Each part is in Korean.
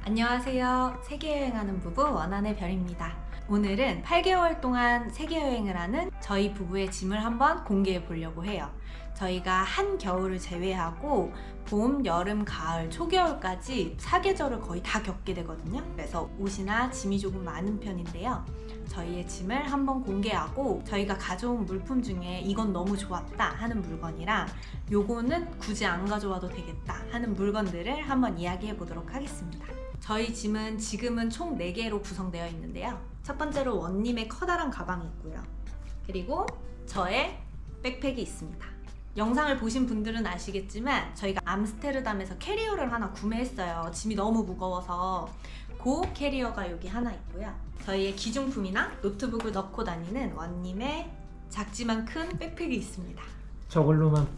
안녕하세요. 세계여행하는 부부 원한의 별입니다. 오늘은 8개월 동안 세계여행을 하는 저희 부부의 짐을 한번 공개해 보려고 해요. 저희가 한겨울을 제외하고 봄, 여름, 가을, 초겨울까지 사계절을 거의 다 겪게 되거든요. 그래서 옷이나 짐이 조금 많은 편인데요. 저희의 짐을 한번 공개하고 저희가 가져온 물품 중에 이건 너무 좋았다 하는 물건이랑 요거는 굳이 안 가져와도 되겠다 하는 물건들을 한번 이야기해 보도록 하겠습니다. 저희 짐은 지금은 총 4개로 구성되어 있는데요. 첫 번째로 원님의 커다란 가방이 있고요. 그리고 저의 백팩이 있습니다. 영상을 보신 분들은 아시겠지만 저희가 암스테르담에서 캐리어를 하나 구매했어요. 짐이 너무 무거워서. 그 캐리어가 여기 하나 있고요. 저희의 기중품이나 노트북을 넣고 다니는 원님의 작지만 큰 백팩이 있습니다. 저걸로만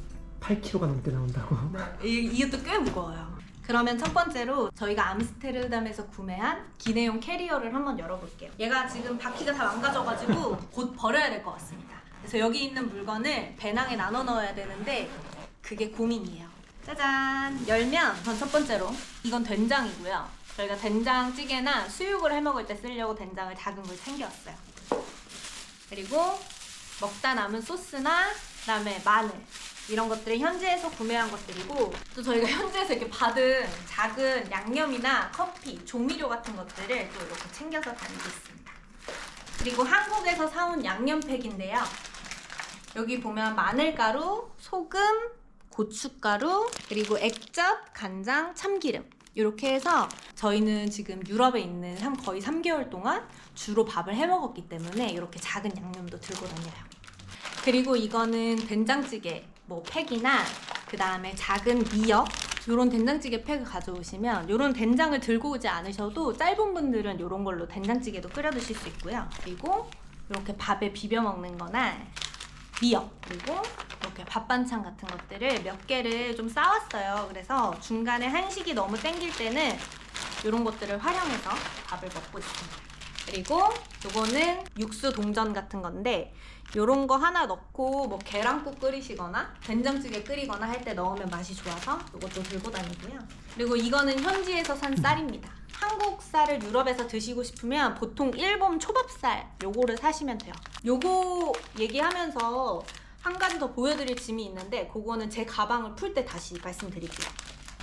8kg가 넘게 나온다고? 네, 이것도 꽤 무거워요. 그러면 첫 번째로 저희가 암스테르담에서 구매한 기내용 캐리어를 한번 열어볼게요. 얘가 지금 바퀴가 다 망가져가지고 곧 버려야 될 것 같습니다. 그래서 여기 있는 물건을 배낭에 나눠 넣어야 되는데 그게 고민이에요. 짜잔! 열면 전 첫 번째로 이건 된장이고요. 저희가 된장찌개나 수육을 해먹을 때 쓰려고 된장을 작은 걸 챙겨왔어요. 그리고 먹다 남은 소스나 그다음에 마늘 이런 것들은 현지에서 구매한 것들이고, 또 저희가 현지에서 이렇게 받은 작은 양념이나 커피, 조미료 같은 것들을 또 이렇게 챙겨서 다니고 있습니다. 그리고 한국에서 사온 양념팩인데요. 여기 보면 마늘가루, 소금, 고춧가루, 그리고 액젓, 간장, 참기름 이렇게 해서 저희는 지금 유럽에 있는 거의 3개월 동안 주로 밥을 해 먹었기 때문에 이렇게 작은 양념도 들고 다녀요. 그리고 이거는 된장찌개 팩이나 그 다음에 작은 미역 이런 된장찌개 팩을 가져오시면 이런 된장을 들고 오지 않으셔도 짧은 분들은 이런 걸로 된장찌개도 끓여 드실 수 있고요. 그리고 이렇게 밥에 비벼 먹는 거나 미역, 그리고 이렇게 밥 반찬 같은 것들을 몇 개를 좀 싸왔어요. 그래서 중간에 한식이 너무 땡길 때는 이런 것들을 활용해서 밥을 먹고 있습니다. 그리고 요거는 육수 동전 같은 건데 요런 거 하나 넣고 계란국 끓이시거나 된장찌개 끓이거나 할 때 넣으면 맛이 좋아서 요것도 들고 다니고요. 그리고 이거는 현지에서 산 쌀입니다. 한국 쌀을 유럽에서 드시고 싶으면 보통 일본 초밥쌀 요거를 사시면 돼요. 요거 얘기하면서 한 가지 더 보여드릴 짐이 있는데 그거는 제 가방을 풀 때 다시 말씀드릴게요.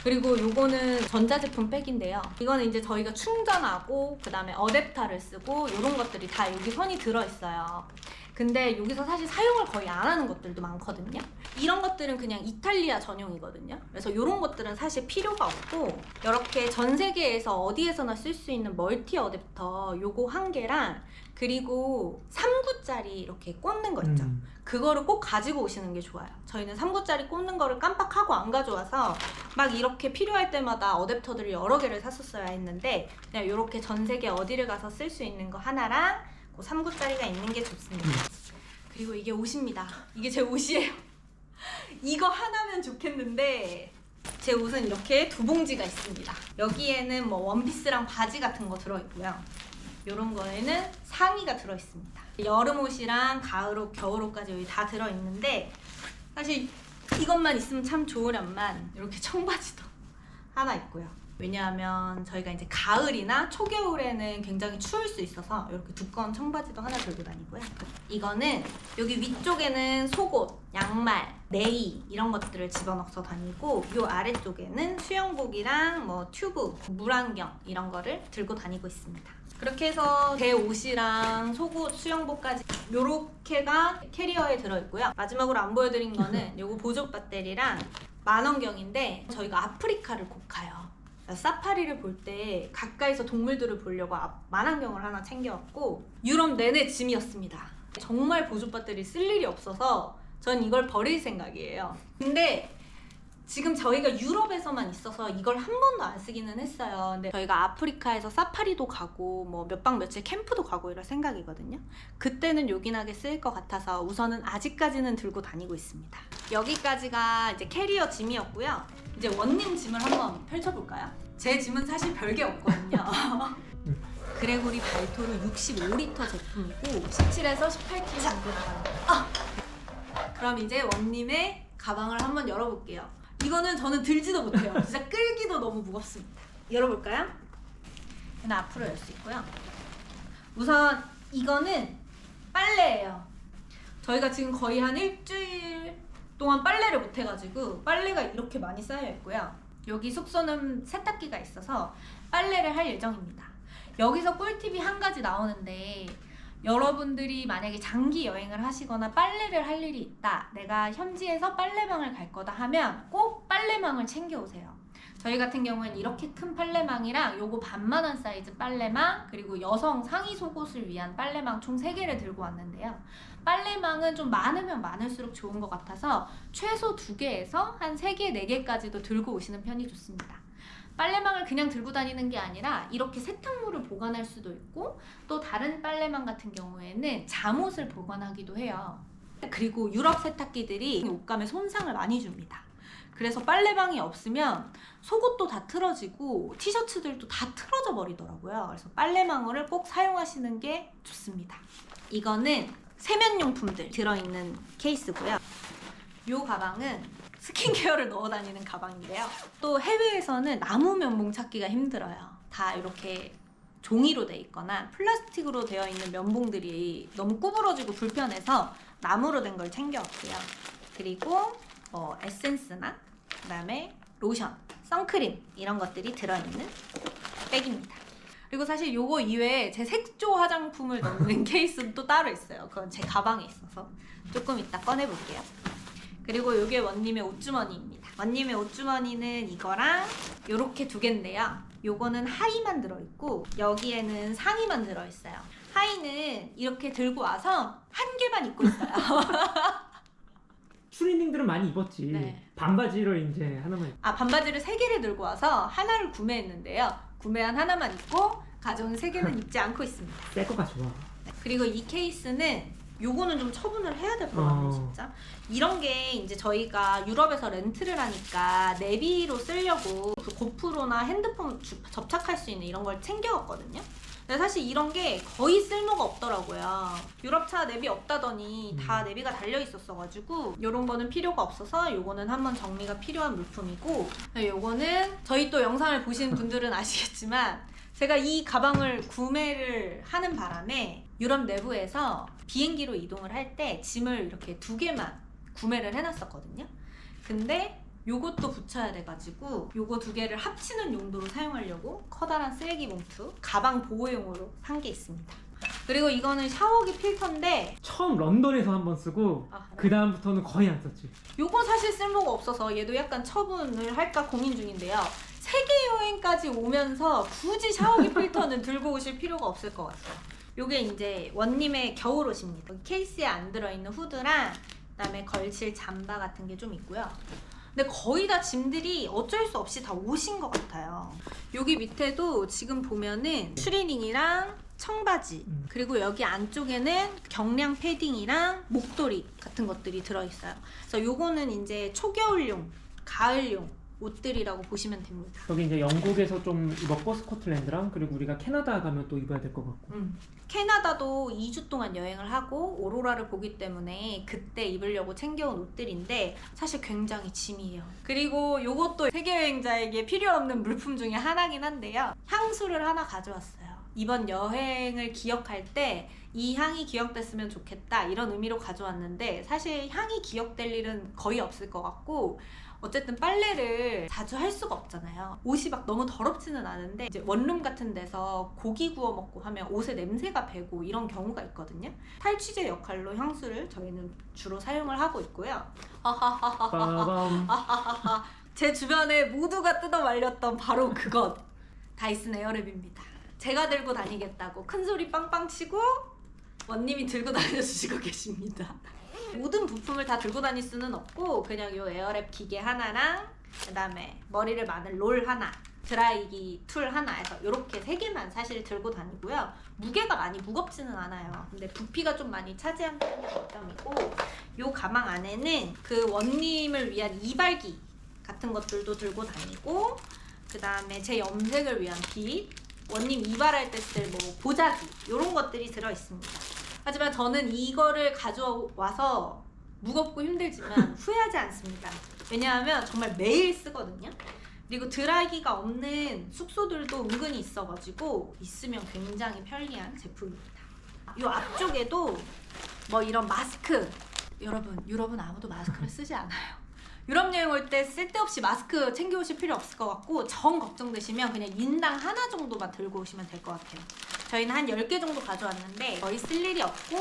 그리고 요거는 전자제품 백인데요. 이거는 이제 저희가 충전하고 그 다음에 어댑터를 쓰고 이런 것들이 다 여기 선이 들어있어요. 근데 여기서 사실 사용을 거의 안 하는 것들도 많거든요. 이런 것들은 그냥 이탈리아 전용이거든요. 그래서 이런 것들은 사실 필요가 없고 이렇게 전 세계에서 어디에서나 쓸 수 있는 멀티 어댑터 요거 한 개랑 그리고 3구짜리 이렇게 꽂는 거 있죠. 그거를 꼭 가지고 오시는 게 좋아요. 저희는 3구짜리 꽂는 거를 깜빡하고 안 가져와서 막 이렇게 필요할 때마다 어댑터들을 여러 개를 샀었어야 했는데 그냥 이렇게 전 세계 어디를 가서 쓸 수 있는 거 하나랑 3구짜리가 있는 게 좋습니다. 그리고 이게 옷입니다. 이게 제 옷이에요. 이거 하나면 좋겠는데 제 옷은 이렇게 두 봉지가 있습니다. 여기에는 원피스랑 바지 같은 거 들어있고요. 이런 거에는 상의가 들어있습니다. 여름 옷이랑 가을 옷, 겨울 옷까지 여기 다 들어있는데 사실 이것만 있으면 참 좋으련만 이렇게 청바지도 하나 있고요. 왜냐하면 저희가 이제 가을이나 초겨울에는 굉장히 추울 수 있어서 이렇게 두꺼운 청바지도 하나 들고 다니고요. 이거는 여기 위쪽에는 속옷, 양말, 네이 이런 것들을 집어넣어서 다니고 이 아래쪽에는 수영복이랑 튜브, 물안경 이런 거를 들고 다니고 있습니다. 그렇게 해서 제 옷이랑 속옷, 수영복까지 요렇게가 캐리어에 들어있고요. 마지막으로 안 보여드린 거는 요거 보조 배터리랑 만원경인데 저희가 아프리카를 곧 가요. 사파리를 볼 때 가까이서 동물들을 보려고 만안경을 하나 챙겨왔고 유럽 내내 짐이었습니다. 정말 보조 배터리 쓸 일이 없어서 전 이걸 버릴 생각이에요. 근데 지금 저희가 유럽에서만 있어서 이걸 한 번도 안 쓰기는 했어요. 근데 저희가 아프리카에서 사파리도 가고 몇 박 며칠 캠프도 가고 이럴 생각이거든요. 그때는 요긴하게 쓰일 것 같아서 우선은 아직까지는 들고 다니고 있습니다. 여기까지가 이제 캐리어 짐이었고요. 이제 원님 짐을 한번 펼쳐볼까요? 제 짐은 사실 별게 없거든요. 그레고리 발토르 65리터 제품이고 17에서 18kg 정도 나가는 그럼 이제 원님의 가방을 한번 열어볼게요. 이거는 저는 들지도 못해요. 진짜 끌기도 너무 무겁습니다. 열어볼까요? 얘는 앞으로 열 수 있고요. 우선 이거는 빨래예요. 저희가 지금 거의 한 일주일 동안 빨래를 못 해가지고 빨래가 이렇게 많이 쌓여 있고요. 여기 숙소는 세탁기가 있어서 빨래를 할 예정입니다. 여기서 꿀팁이 한 가지 나오는데, 여러분들이 만약에 장기 여행을 하시거나 빨래를 할 일이 있다, 내가 현지에서 빨래방을 갈 거다 하면 꼭 빨래망을 챙겨오세요. 저희 같은 경우는 이렇게 큰 빨래망이랑 요거 반만한 사이즈 빨래망, 그리고 여성 상의 속옷을 위한 빨래망 총 3개를 들고 왔는데요. 빨래망은 좀 많으면 많을수록 좋은 것 같아서 최소 2개에서 한 3개, 4개까지도 들고 오시는 편이 좋습니다. 빨래망을 그냥 들고 다니는 게 아니라 이렇게 세탁물을 보관할 수도 있고, 또 다른 빨래망 같은 경우에는 잠옷을 보관하기도 해요. 그리고 유럽 세탁기들이 옷감에 손상을 많이 줍니다. 그래서 빨래방이 없으면 속옷도 다 틀어지고 티셔츠들도 다 틀어져 버리더라고요. 그래서 빨래망을 꼭 사용하시는 게 좋습니다. 이거는 세면용품들 들어있는 케이스고요. 이 가방은 스킨케어를 넣어 다니는 가방인데요. 또 해외에서는 나무 면봉 찾기가 힘들어요. 다 이렇게 종이로 돼 있거나 플라스틱으로 되어 있는 면봉들이 너무 구부러지고 불편해서 나무로 된 걸 챙겨왔고요. 그리고 에센스나 그다음에 로션, 선크림 이런 것들이 들어있는 백입니다. 그리고 사실 요거 이외에 제 색조 화장품을 넣는 케이스는 또 따로 있어요. 그건 제 가방에 있어서 조금 이따 꺼내볼게요. 그리고 요게 원님의 옷주머니입니다. 원님의 옷주머니는 이거랑 요렇게 2개인데요. 요거는 하의만 들어있고 여기에는 상의만 들어있어요. 하의는 이렇게 들고 와서 1개만 입고 있어요. 추리닝들은 많이 입었지. 네. 반바지를 이제 하나만 입- 반바지를 3개를 들고 와서 하나를 구매했는데요. 구매한 하나만 입고 가져온 3개는 입지 않고 있습니다. 새 거가 좋아. 그리고 이 케이스는 요거는 좀 처분을 해야 될 것 같네요, 진짜. 이런 게 이제 저희가 유럽에서 렌트를 하니까 내비로 쓰려고 그 고프로나 핸드폰 접착할 수 있는 이런 걸 챙겨왔거든요. 근데 사실 이런 게 거의 쓸모가 없더라고요. 유럽차 내비 없다더니 다 내비가 달려 있었어가지고 이런 거는 필요가 없어서 요거는 한번 정리가 필요한 물품이고, 요거는 저희 또 영상을 보신 분들은 아시겠지만 제가 이 가방을 구매를 하는 바람에 유럽 내부에서 비행기로 이동을 할 때 짐을 이렇게 2개만 구매를 해놨었거든요. 근데 요것도 붙여야 돼가지고 요거 2개를 합치는 용도로 사용하려고 커다란 쓰레기 봉투, 가방 보호용으로 산 게 있습니다. 그리고 이거는 샤워기 필터인데 처음 런던에서 한번 쓰고 그 다음부터는 거의 안 썼지. 요거 사실 쓸모가 없어서 얘도 약간 처분을 할까 고민 중인데요. 세계 여행까지 오면서 굳이 샤워기 필터는 들고 오실 필요가 없을 것 같아요. 요게 이제 원님의 겨울옷입니다. 케이스에 안 들어있는 후드랑 그다음에 걸칠 잠바 같은 게 좀 있고요. 근데 거의 다 짐들이 어쩔 수 없이 다 옷인 것 같아요. 여기 밑에도 지금 보면은 추리닝이랑 청바지, 그리고 여기 안쪽에는 경량 패딩이랑 목도리 같은 것들이 들어있어요. 그래서 요거는 이제 초겨울용, 가을용 옷들이라고 보시면 됩니다. 여기 이제 영국에서 좀 입었고 스코틀랜드랑, 그리고 우리가 캐나다 가면 또 입어야 될 것 같고. 캐나다도 2주 동안 여행을 하고 오로라를 보기 때문에 그때 입으려고 챙겨온 옷들인데 사실 굉장히 짐이에요. 그리고 요것도 세계여행자에게 필요 없는 물품 중에 하나긴 한데요. 향수를 하나 가져왔어요. 이번 여행을 기억할 때 이 향이 기억됐으면 좋겠다 이런 의미로 가져왔는데, 사실 향이 기억될 일은 거의 없을 것 같고, 어쨌든 빨래를 자주 할 수가 없잖아요. 옷이 막 너무 더럽지는 않은데 이제 원룸 같은 데서 고기 구워 먹고 하면 옷에 냄새가 배고 이런 경우가 있거든요. 탈취제 역할로 향수를 저희는 주로 사용을 하고 있고요. 빠밤. 제 주변에 모두가 뜯어 말렸던 바로 그것, 다이슨 에어랩입니다. 제가 들고 다니겠다고 큰 소리 빵빵 치고 원님이 들고 다녀주시고 계십니다. 모든 부품을 다 들고 다닐 수는 없고 그냥 요 에어랩 기계 하나랑 그 다음에 머리를 마는 롤 하나, 드라이기 툴 하나 해서 이렇게 3개만 사실 들고 다니고요. 무게가 많이 무겁지는 않아요. 근데 부피가 좀 많이 차지한 편이 장점이고, 요 가방 안에는 그 원님을 위한 이발기 같은 것들도 들고 다니고, 그 다음에 제 염색을 위한 빗, 원님 이발할 때 쓸 뭐 보자기 이런 것들이 들어있습니다. 하지만 저는 이거를 가져와서 무겁고 힘들지만 후회하지 않습니다. 왜냐하면 정말 매일 쓰거든요. 그리고 드라이기가 없는 숙소들도 은근히 있어가지고 있으면 굉장히 편리한 제품입니다. 이 앞쪽에도 뭐 이런 마스크, 여러분 유럽은 아무도 마스크를 쓰지 않아요. 유럽 여행 올 때 쓸데없이 마스크 챙겨오실 필요 없을 것 같고, 정 걱정되시면 그냥 인당 하나 정도만 들고 오시면 될 것 같아요. 저희는 한 10개 정도 가져왔는데 거의 쓸 일이 없고,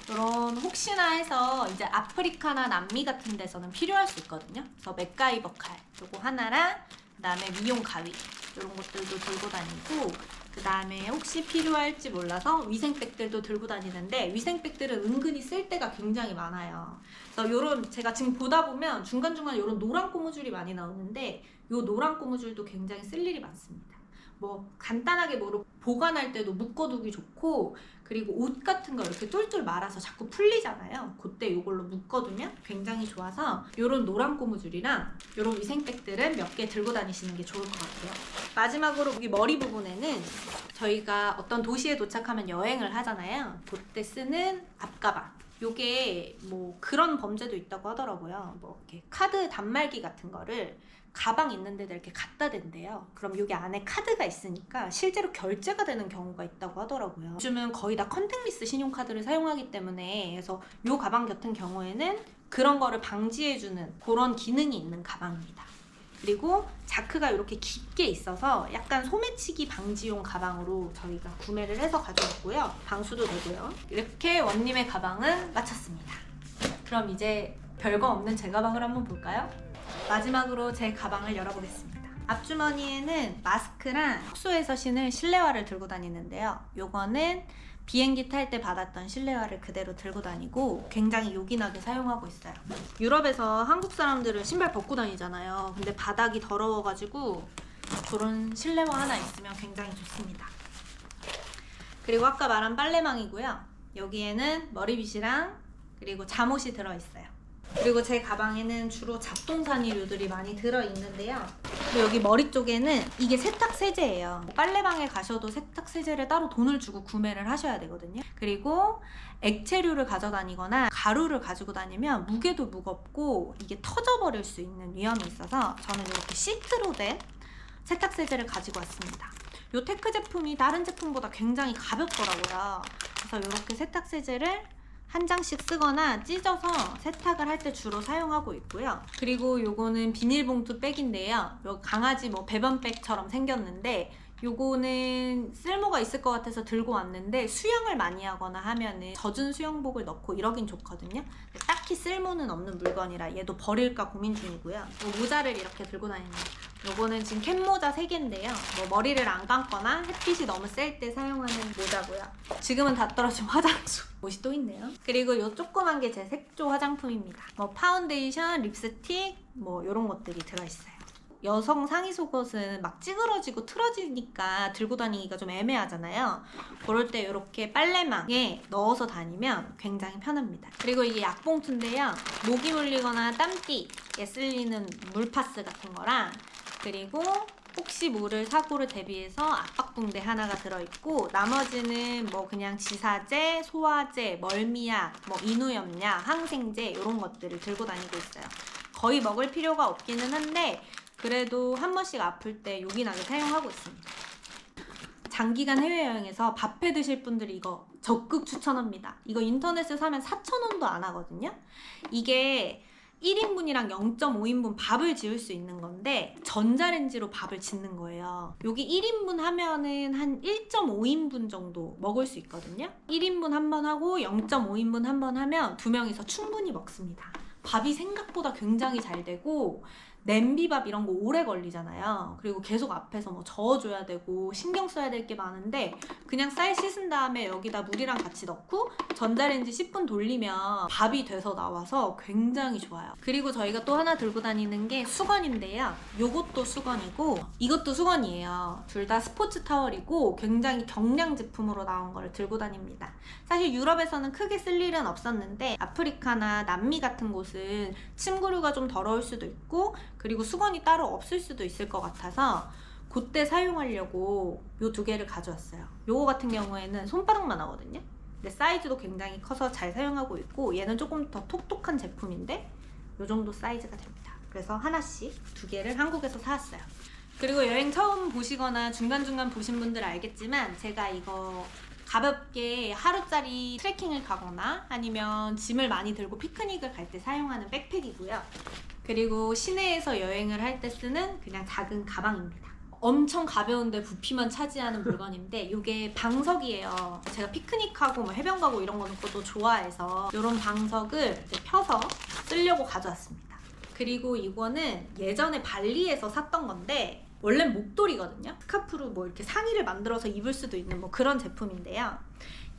이런 혹시나 해서 이제 아프리카나 남미 같은 데서는 필요할 수 있거든요. 그래서 맥가이버 칼 요거 하나랑, 그 다음에 미용 가위 이런 것들도 들고 다니고, 그 다음에 혹시 필요할지 몰라서 위생백들도 들고 다니는데, 위생백들은 은근히 쓸 때가 굉장히 많아요. 그래서 요런, 제가 지금 보다 보면 중간중간 요런 노란 고무줄이 많이 나오는데, 요 노란 고무줄도 굉장히 쓸 일이 많습니다. 뭐 간단하게 뭐로 보관할 때도 묶어두기 좋고, 그리고 옷 같은 거 이렇게 똘똘 말아서 자꾸 풀리잖아요. 그때 이걸로 묶어두면 굉장히 좋아서 요런 노란 고무줄이랑 요런 위생백들은 몇 개 들고 다니시는 게 좋을 것 같아요. 마지막으로 여기 머리 부분에는 저희가 어떤 도시에 도착하면 여행을 하잖아요. 그때 쓰는 앞가방, 요게 뭐 그런 범죄도 있다고 하더라고요. 뭐 이렇게 카드 단말기 같은 거를 가방 있는 데다 이렇게 갖다 댄대요. 그럼 여기 안에 카드가 있으니까 실제로 결제가 되는 경우가 있다고 하더라고요. 요즘은 거의 다 컨택리스 신용카드를 사용하기 때문에, 그래서 이 가방 같은 경우에는 그런 거를 방지해주는 그런 기능이 있는 가방입니다. 그리고 자크가 이렇게 깊게 있어서 약간 소매치기 방지용 가방으로 저희가 구매를 해서 가져왔고요. 방수도 되고요. 이렇게 원님의 가방은 마쳤습니다. 그럼 이제 별거 없는 제 가방을 한번 볼까요? 마지막으로 제 가방을 열어보겠습니다. 앞주머니에는 마스크랑 숙소에서 신을 실내화를 들고 다니는데요. 요거는 비행기 탈 때 받았던 실내화를 그대로 들고 다니고 굉장히 요긴하게 사용하고 있어요. 유럽에서 한국 사람들은 신발 벗고 다니잖아요. 근데 바닥이 더러워가지고 그런 실내화 하나 있으면 굉장히 좋습니다. 그리고 아까 말한 빨래망이고요. 여기에는 머리빗이랑 그리고 잠옷이 들어있어요. 그리고 제 가방에는 주로 잡동사니류들이 많이 들어있는데요. 그리고 여기 머리 쪽에는 이게 세탁세제예요. 빨래방에 가셔도 세탁세제를 따로 돈을 주고 구매를 하셔야 되거든요. 그리고 액체류를 가져다니거나 가루를 가지고 다니면 무게도 무겁고 이게 터져버릴 수 있는 위험이 있어서 저는 이렇게 시트로 된 세탁세제를 가지고 왔습니다. 이 테크 제품이 다른 제품보다 굉장히 가볍더라고요. 그래서 이렇게 세탁세제를 한 장씩 쓰거나 찢어서 세탁을 할 때 주로 사용하고 있고요. 그리고 요거는 비닐봉투 백인데요. 요 강아지 뭐 배변백처럼 생겼는데, 요거는 쓸모가 있을 것 같아서 들고 왔는데, 수영을 많이 하거나 하면은 젖은 수영복을 넣고 이러긴 좋거든요. 딱히 쓸모는 없는 물건이라 얘도 버릴까 고민 중이고요. 요 모자를 이렇게 들고 다닙니다. 요거는 지금 캡모자 3개인데요. 뭐 머리를 안 감거나 햇빛이 너무 셀 때 사용하는 모자고요. 지금은 다 떨어진 화장솜. 옷이 또 있네요. 그리고 요 조그만 게 제 색조 화장품입니다. 뭐 파운데이션, 립스틱 뭐 요런 것들이 들어있어요. 여성 상의 속옷은 막 찌그러지고 틀어지니까 들고 다니기가 좀 애매하잖아요. 그럴 때 이렇게 빨래망에 넣어서 다니면 굉장히 편합니다. 그리고 이게 약봉투인데요. 모기 물리거나 땀띠에 쓸리는 물파스 같은 거랑, 그리고 혹시 모를 사고를 대비해서 압박붕대 하나가 들어있고, 나머지는 뭐 그냥 지사제, 소화제, 멀미약, 뭐 인후염약, 항생제 이런 것들을 들고 다니고 있어요. 거의 먹을 필요가 없기는 한데 그래도 한 번씩 아플 때 요긴하게 사용하고 있습니다. 장기간 해외여행에서 밥 해 드실 분들이 이거 적극 추천합니다. 이거 인터넷에 사면 4,000원도 안 하거든요. 이게 1인분이랑 0.5인분 밥을 지을 수 있는 건데 전자레인지로 밥을 짓는 거예요. 여기 1인분 하면은 한 1.5인분 정도 먹을 수 있거든요. 1인분 한 번 하고 0.5인분 한 번 하면 2명이서 충분히 먹습니다. 밥이 생각보다 굉장히 잘 되고, 냄비밥 이런 거 오래 걸리잖아요. 그리고 계속 앞에서 뭐 저어줘야 되고 신경 써야 될 게 많은데, 그냥 쌀 씻은 다음에 여기다 물이랑 같이 넣고 전자레인지 10분 돌리면 밥이 돼서 나와서 굉장히 좋아요. 그리고 저희가 또 하나 들고 다니는 게 수건인데요. 요것도 수건이고 이것도 수건이에요. 둘 다 스포츠 타월이고 굉장히 경량 제품으로 나온 거를 들고 다닙니다. 사실 유럽에서는 크게 쓸 일은 없었는데 아프리카나 남미 같은 곳은 침구류가 좀 더러울 수도 있고, 그리고 수건이 따로 없을 수도 있을 것 같아서 그때 사용하려고 요 2개를 가져왔어요. 요거 같은 경우에는 손바닥만 하거든요. 근데 사이즈도 굉장히 커서 잘 사용하고 있고, 얘는 조금 더 톡톡한 제품인데 요 정도 사이즈가 됩니다. 그래서 하나씩 2개를 한국에서 사왔어요. 그리고 여행 처음 보시거나 중간중간 보신 분들 알겠지만 제가 이거 가볍게 하루짜리 트레킹을 가거나 아니면 짐을 많이 들고 피크닉을 갈 때 사용하는 백팩이고요. 그리고 시내에서 여행을 할 때 쓰는 그냥 작은 가방입니다. 엄청 가벼운데 부피만 차지하는 물건인데 이게 방석이에요. 제가 피크닉하고 뭐 해변 가고 이런 거는 것도 좋아해서 이런 방석을 이제 펴서 쓰려고 가져왔습니다. 그리고 이거는 예전에 발리에서 샀던 건데 원래는 목도리거든요. 스카프로 뭐 이렇게 상의를 만들어서 입을 수도 있는 뭐 그런 제품인데요.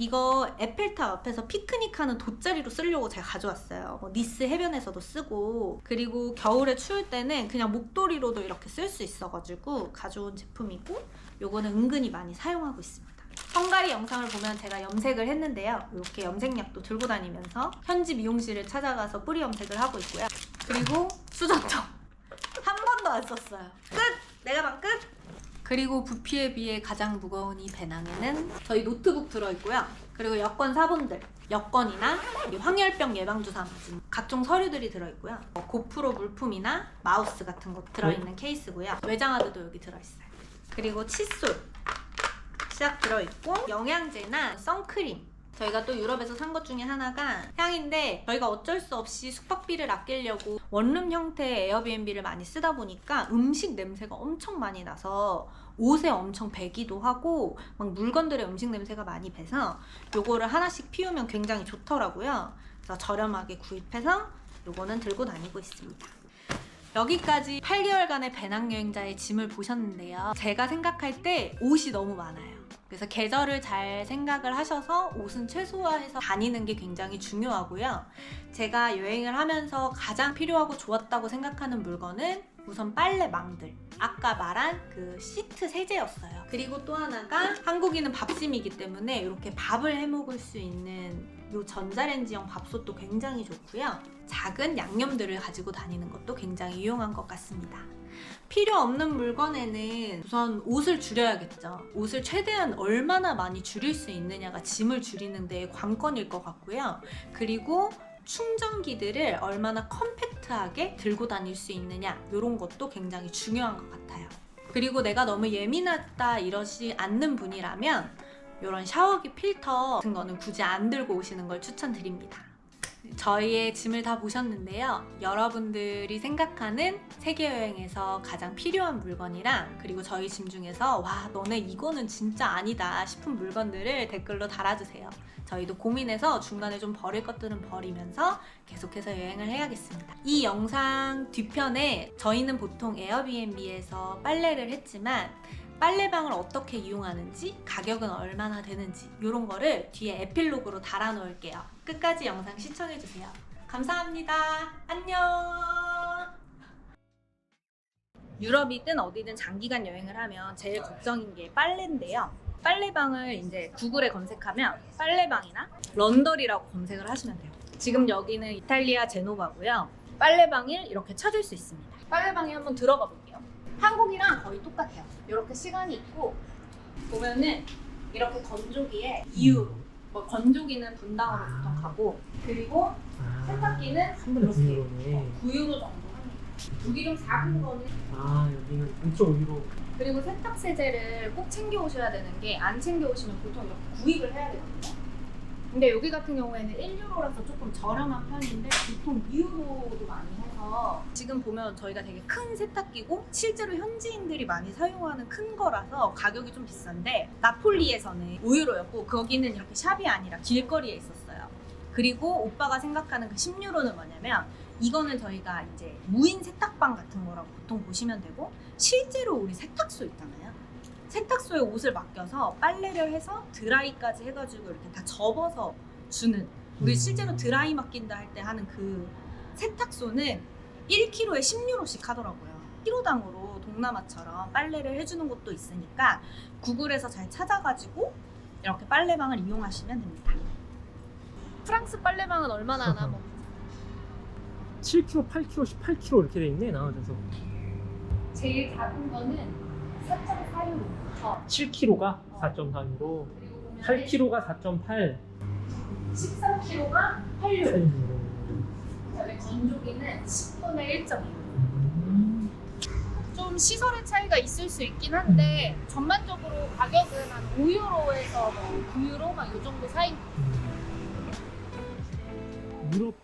이거 에펠탑 앞에서 피크닉하는 돗자리로 쓰려고 제가 가져왔어요. 뭐 니스 해변에서도 쓰고 그리고 겨울에 추울 때는 그냥 목도리로도 이렇게 쓸 수 있어가지고 가져온 제품이고 요거는 은근히 많이 사용하고 있습니다. 헝가리 영상을 보면 제가 염색을 했는데요. 이렇게 염색약도 들고 다니면서 현지 미용실을 찾아가서 뿌리 염색을 하고 있고요. 그리고 수전청 한 번도 안 썼어요. 끝! 내가 방 끝! 그리고 부피에 비해 가장 무거운 이 배낭에는 저희 노트북 들어있고요. 그리고 여권 사본들, 여권이나 황열병 예방주사 맞은 각종 서류들이 들어있고요. 고프로 물품이나 마우스 같은 거 들어있는 케이스고요. 외장하드도 여기 들어있어요. 그리고 칫솔 시작 들어있고 영양제나 선크림, 저희가 또 유럽에서 산 것 중에 하나가 향인데 저희가 어쩔 수 없이 숙박비를 아끼려고 원룸 형태의 에어비앤비를 많이 쓰다 보니까 음식 냄새가 엄청 많이 나서 옷에 엄청 배기도 하고 막 물건들의 음식 냄새가 많이 배서 요거를 하나씩 피우면 굉장히 좋더라고요. 그래서 저렴하게 구입해서 요거는 들고 다니고 있습니다. 여기까지 8개월간의 배낭여행자의 짐을 보셨는데요. 제가 생각할 때 옷이 너무 많아요. 그래서 계절을 잘 생각을 하셔서 옷은 최소화해서 다니는 게 굉장히 중요하고요. 제가 여행을 하면서 가장 필요하고 좋았다고 생각하는 물건은 우선 빨래망들, 아까 말한 그 시트 세제였어요. 그리고 또 하나가 한국인은 밥심이기 때문에 이렇게 밥을 해먹을 수 있는 이 전자레인지형 밥솥도 굉장히 좋고요. 작은 양념들을 가지고 다니는 것도 굉장히 유용한 것 같습니다. 필요 없는 물건에는 우선 옷을 줄여야겠죠. 옷을 최대한 얼마나 많이 줄일 수 있느냐가 짐을 줄이는 데 관건일 것 같고요. 그리고 충전기들을 얼마나 컴팩트하게 들고 다닐 수 있느냐, 이런 것도 굉장히 중요한 것 같아요. 그리고 내가 너무 예민하다 이러지 않는 분이라면 이런 샤워기 필터 같은 거는 굳이 안 들고 오시는 걸 추천드립니다. 저희의 짐을 다 보셨는데요. 여러분들이 생각하는 세계여행에서 가장 필요한 물건이랑 그리고 저희 짐 중에서 와 너네 이거는 진짜 아니다 싶은 물건들을 댓글로 달아주세요. 저희도 고민해서 중간에 좀 버릴 것들은 버리면서 계속해서 여행을 해야겠습니다. 이 영상 뒤편에 저희는 보통 에어비앤비에서 빨래를 했지만 빨래방을 어떻게 이용하는지, 가격은 얼마나 되는지 이런 거를 뒤에 에필로그로 달아놓을게요. 끝까지 영상 시청해주세요. 감사합니다. 안녕. 유럽이든 어디든 장기간 여행을 하면 제일 걱정인 게 빨래인데요. 빨래방을 이제 구글에 검색하면 빨래방이나 런더리라고 검색을 하시면 돼요. 지금 여기는 이탈리아 제노바고요. 빨래방을 이렇게 찾을 수 있습니다. 빨래방에 한번 들어가 볼게요. 한국이랑 거의 똑같아요. 이렇게 시간이 있고 보면은 이렇게 건조기에 2유로, 뭐 건조기는 분당으로 보통 가고 그리고 세탁기는 이렇게 9유로 정도 합니다. 여기 좀 작은 거는 여기는 2.5유로. 그리고 세탁 세제를 꼭 챙겨 오셔야 되는 게 안 챙겨 오시면 보통 이렇게 구입을 해야 되거든요. 근데 여기 같은 경우에는 1유로라서 조금 저렴한 편인데 보통 2유로도 많이 해서 지금 보면 저희가 되게 큰 세탁기고 실제로 현지인들이 많이 사용하는 큰 거라서 가격이 좀 비싼데 나폴리에서는 5유로였고 거기는 이렇게 샵이 아니라 길거리에 있었어요. 그리고 오빠가 생각하는 그 10유로는 뭐냐면 이거는 저희가 이제 무인 세탁방 같은 거라고 보통 보시면 되고 실제로 우리 세탁소 있잖아요. 세탁소에 옷을 맡겨서 빨래를 해서 드라이까지 해가지고 이렇게 다 접어서 주는 우리 실제로 드라이 맡긴다 할 때 하는 그 세탁소는 1kg에 10유로씩 하더라고요. 키로당으로 동남아처럼 빨래를 해주는 곳도 있으니까 구글에서 잘 찾아가지고 이렇게 빨래방을 이용하시면 됩니다. 프랑스 빨래방은 얼마나 하나? 뭐 7kg, 8kg, 18kg 이렇게 돼 있네 나와줘서. 제일 작은 거는 4.4유로. 7kg가 4.4유로, 8kg가 4.8, 13kg가 8유로. 8유로. 그다음에 건조기는 10분에 1.2유로. 시설의 차이가 있을 수 있긴 한데 전반적으로 가격은 한 5유로에서 뭐 9유로 막 이 정도 사이. 유럽